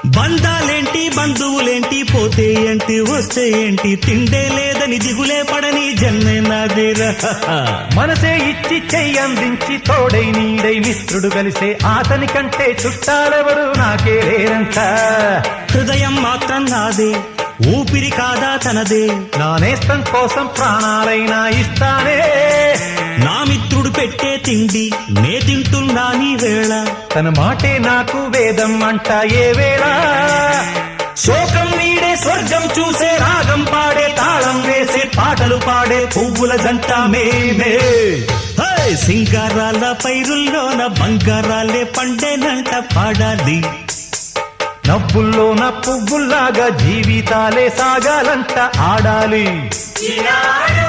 బంధాలేంటి బంధువులేంటి పోతే ఏంటి వస్తే ఏంటి తిండే లేదని దిగులే పడని జన్మే నాదేరా మనసే ఇచ్చి చెయ్యందించి తోడై నీడై మిత్రుడు కలిసే అతని కంటే చుట్టాలెవరు నాకే లేరంట హృదయం మాత్రం నాదే ఊపిరి కాదా తనదే నా నేస్తం కోసం ప్రాణాలైనా ఇస్తానే నా మిత్రుడు పెట్టే తిండి నే తింటున్నా నీ వేళ తన మాటే నాకు వేదం అంట ఏ వేళ శోకం నీడే స్వర్గం చూసే రాగం పాడే తాళం వేసే పాటలు పాడే పువ్వుల జంట మేమే సింగారాల పైరుల్లోన బంగారాలే పండేనంట పాడాలి నవ్వుల్లోన పువ్వుల్లాగా జీవితాలే సాగాలంట ఆడాలి ఈనాడు